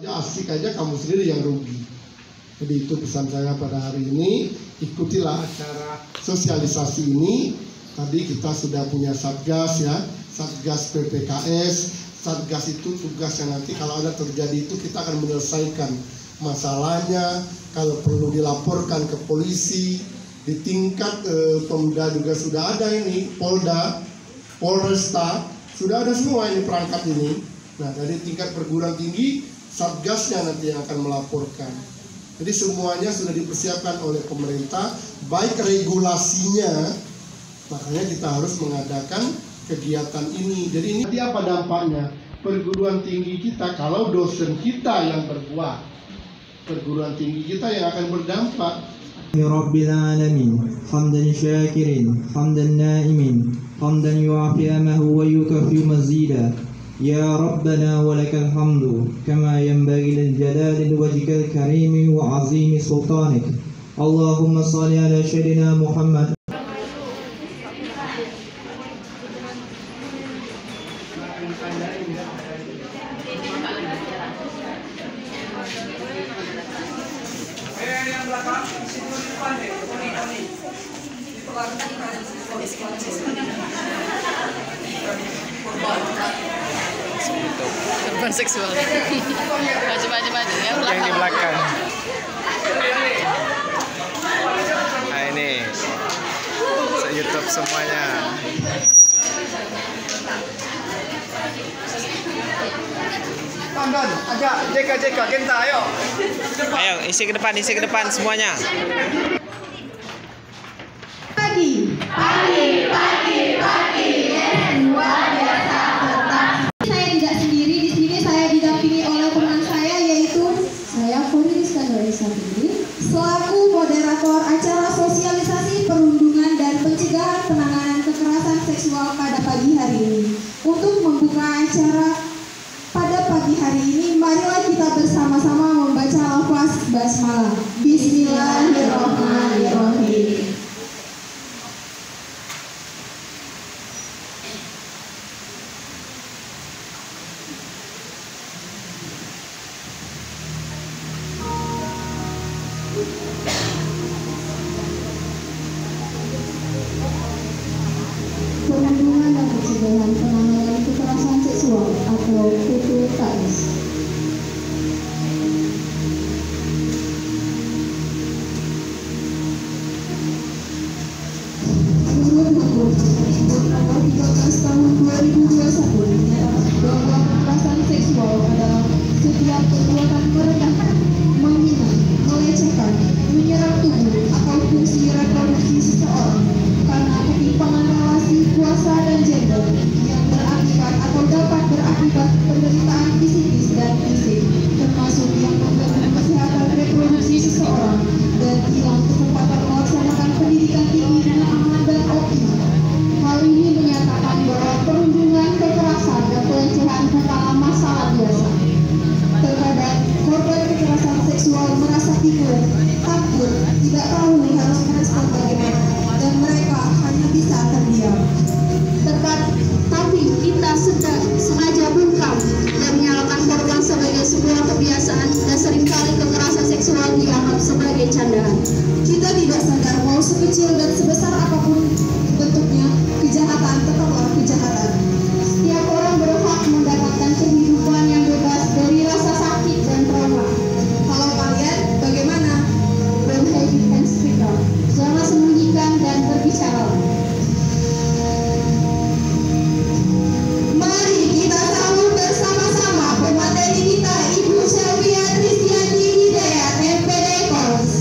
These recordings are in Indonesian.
Asik aja kamu sendiri yang rugi. Jadi itu pesan saya pada hari ini, ikutilah acara sosialisasi ini. Tadi kita sudah punya Satgas ya, Satgas PPKS. Satgas itu tugasnya nanti kalau ada terjadi itu kita akan menyelesaikan masalahnya. Kalau perlu dilaporkan ke polisi, di tingkat Pemda juga sudah ada ini, Polda, Polresta, sudah ada semua ini perangkat ini. Nah dari tingkat perguruan tinggi, Satgasnya nanti yang akan melaporkan. Jadi semuanya sudah dipersiapkan oleh pemerintah, baik regulasinya, makanya kita harus mengadakan kegiatan ini. Jadi ini apa dampaknya? Perguruan tinggi kita, kalau dosen kita yang berbuat, perguruan tinggi kita yang akan berdampak. Ya Rabbil Alamin, hamdan syakirin, hamdan na'imin, hamdan yu'afi amahu wa yukafi mazida. Ya Rabbana wa lakal hamdu kama yanbaghi lil jalali wajhikal karimi wa azimi sultanik. Allahumma salli ala sayyidina Muhammad. Yang belakang situ depan deh, ini. Korban seksual. Maju yang belakang. Yang di belakang. Nah ini se-YouTube semuanya. Tonton, ajak JK Genta, ayo. Ayo isi ke depan semuanya. Pagi, luar biasa tetap. Saya tidak sendiri, di sini saya didampingi oleh teman saya, yaitu saya Furi Iskandar Isabili, selaku moderator acara sosialisasi perundungan dan pencegahan penanganan kekerasan seksual pada pagi hari ini. Untuk membuka acara pada pagi hari ini, marilah kita bersama-sama membaca lafaz basmalah. Bismillahirrahmanirrahim. Perundungan dan pencegahan penanganan kekerasan seksual atau PPKS. Menurut hukum nomor 13 tahun 2021 menyatakan bahwa kekerasan seksual adalah setiap perbuatan merendahkan, menghina, melecehkan, menyerang tubuh atau fungsi reproduksi seseorang karena ketimpangan relasi kuasa dan gender yang berakibat atau dapat berakibat penderitaan psikis dan fisik, termasuk yang mengganggu kesehatan reproduksi seseorang dan hilang kesempatan melaksanakan pendidikan tinggi dengan aman dan optimal. Hal ini menyatakan bahwa perundungan, kekerasan, dan pelecehan bukanlah masalah biasa. Terkadang korban kekerasan seksual merasa bingung, takut, tidak tahu harus merespon bagaimana, dan mereka hanya bisa terdiam. Tapi kita sengaja bungkam dan menyalahkan korban sebagai sebuah kebiasaan dan seringkali kekerasan seksual dianggap sebagai candaan. Kita tidak sadar mau sekecil dan sebesar apapun bentuknya, kejahatan tetaplah kejahatan. Setiap orang berhak mendapatkan kehidupan yang bebas dari rasa sakit dan trauma. Kalau kalian bagaimana? Don't hide it and speak out. Jangan sembunyikan dan berbicara. Mari kita sambut bersama-sama pemateri kita, Ibu Sylvia Tristianti Hidayat, MPD Kors.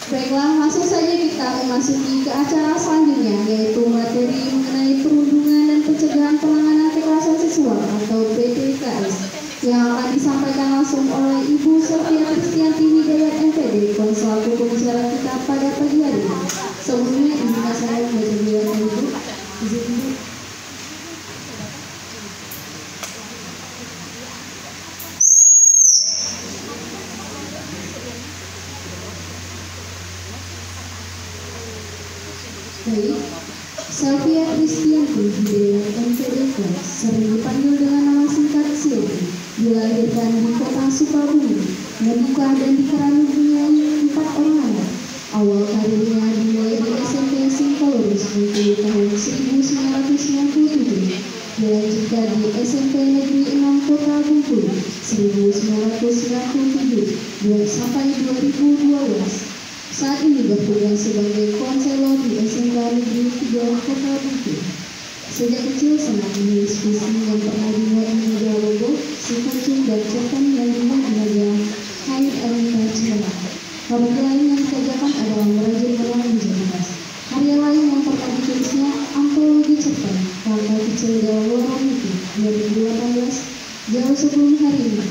Baiklah, langsung saja kita memasuki ke acara selanjutnya, yaitu materi mengenai perundungan dan pencegahan penanganan kekerasan seksual atau PPKS, yang akan disampaikan langsung oleh Ibu Sylvia Tristianti Hidayat, MPD, selaku pembicara kita pada pagi hari ini. Sebelumnya, izinkan saya membaca Ibu. Izin Ibu. Baik, Sylvia Kristianti Hidayat MPDK, sering dipanggil dengan nama singkat Silvi, dilahirkan di kota Sukabumi, menikah dan dikaruniai 4 orang anak. Awal karirnya dimulai di SMP Singkoloris Bengkulu tahun 1997, dilanjutkan di SMP Negeri 6 Kota Bengkulu 1997 sampai 2012. Saat ini bertugas sebagai konselor di SMK Negeri 3 Kota Bengkulu. Sejak kecil senang menulis puisi yang pernah dimuat di media Logo, Si Kucing dan cerpen yang dimuat di media Haid Anita Cirebon. Karya lain yang dikerjakan adalah merajut benang menjadi emas. Karya lain yang pernah ditulisnya antologi cerpen Karya Kecil dalam Lorong Itu 2018, Jauh Sebelum Hari Ini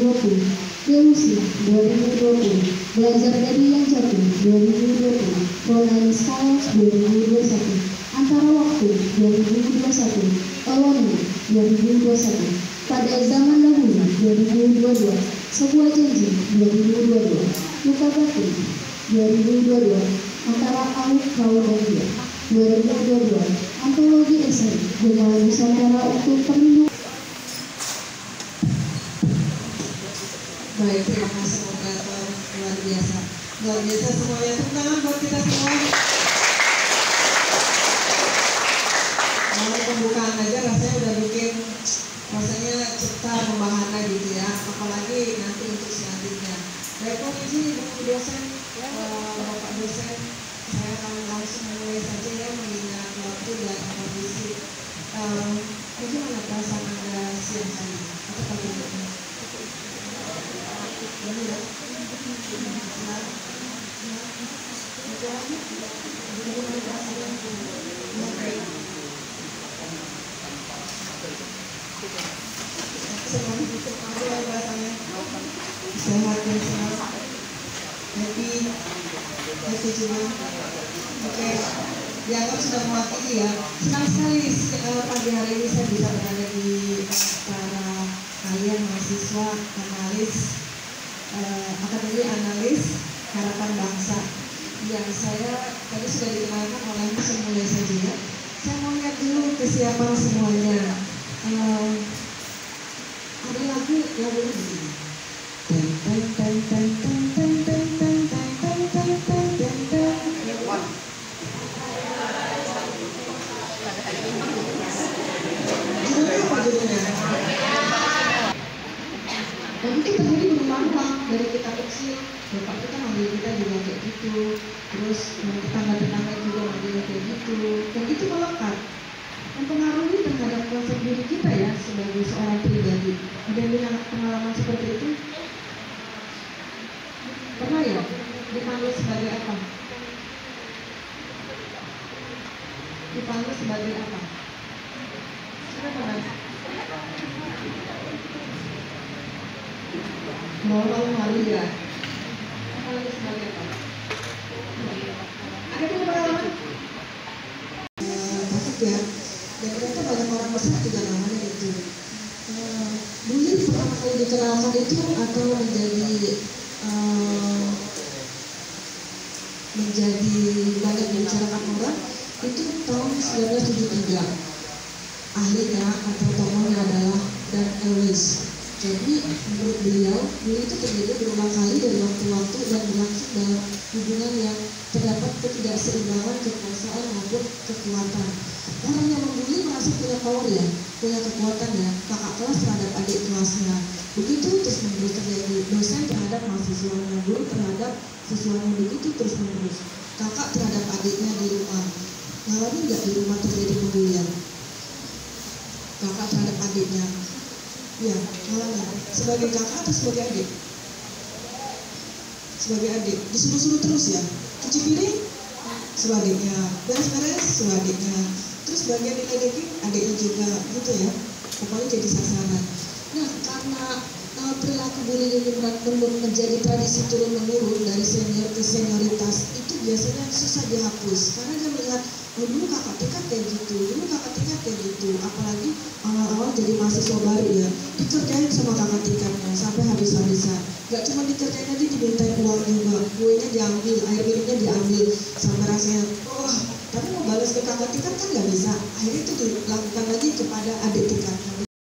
2020, Delusi 2020, Belajar Dari Yang Jatuh 2020, Ronanis Kaos 2021, Antara Waktu 2021, Alone 2021, Pada Zaman Dahulu 2022, Sebuah Janji 2022, Luka Batin 2022, Antara Aku, Kau dan Dia 2022, Antologi esai Bunga Nusantara untuk Perlindungan. Baik, terima kasih moderator, luar biasa semuanya. Tepuk tangan buat kita semua. Mau pembukaan aja rasanya udah bikin rasanya cipta membahana gitu ya, apalagi nanti untuk selanjutnya. Baik, komisi Ibu dosen, Bapak dosen, saya akan langsung mulai saja ya, mengingat waktu dan kondisi. Bagaimana perasaan Anda siang hari ini? Atau pagi ini? Sehat dan senang, happy juga. Oke, dianggap sudah mewakili ya. Senang sekali pagi hari ini saya bisa berada di para kalian mahasiswa analis Akademi Analis Harapan Bangsa yang saya tadi sudah dikenalkan oleh mulai saja ya. Saya mau lihat dulu kesiapan semuanya. Ada lagu begini. Dan itu terjadi berulang-ulang dari kita kecil. Bapak kita manggil kita juga kayak gitu, terus tetangga-tetangga juga manggil kayak gitu, dan itu melekat, mempengaruhi terhadap konsep diri kita ya sebagai seorang pribadi. Ada yang punya pengalaman seperti itu? Pernah ya dipanggil sebagai apa? Dipanggil sebagai apa? Sudah pernah? Malu ya. Dipanggil sebagai apa? Ada punya pengalaman? Takut ya. Dan ternyata banyak orang besar juga namanya itu. Bully pertama kali dikenalkan itu atau menjadi banyak dibicarakan orang itu tahun 1973. Ahlinya atau tokohnya adalah Dan Ellis. Jadi menurut beliau, bully itu terjadi berulang kali dari waktu-waktu dan berlangsung dalam hubungan yang terdapat ketidakseimbangan kekuasaan maupun kekuatan. Orang yang membuli merasa punya power ya, punya kekuatan ya, kakak kelas terhadap adik kelasnya. Begitu terus menerus terjadi, dosen terhadap mahasiswanya, guru terhadap siswanya, begitu terus menerus. Kakak terhadap adiknya di rumah. Ngalamin nggak di rumah terjadi pembulian? Kakak terhadap adiknya. Ya, ngalamin. Sebagai kakak atau sebagai adik? Sebagai adik. Disuruh-suruh terus ya. Cuci piring? Sebagainya. Beres-beres? Sebagainya. Terus bagian diledekin adiknya juga gitu ya, pokoknya jadi sasaran. Nah, karena perilaku bullying ini menjadi tradisi turun-menurun dari senior ke senioritas, itu biasanya susah dihapus karena dia melihat, oh dulu kakak tingkat kayak gitu, dulu kakak tingkat kayak gitu, apalagi awal-awal jadi mahasiswa baru ya, dikerjain sama kakak tingkatnya sampai habis-habisan. Gak cuma dikerjain aja, dimintain uang juga, kuenya diambil, air minumnya diambil, sampai rasanya, tapi mau balas ke kakak tingkat kan nggak bisa. Akhirnya itu dilakukan lagi kepada adik tingkat.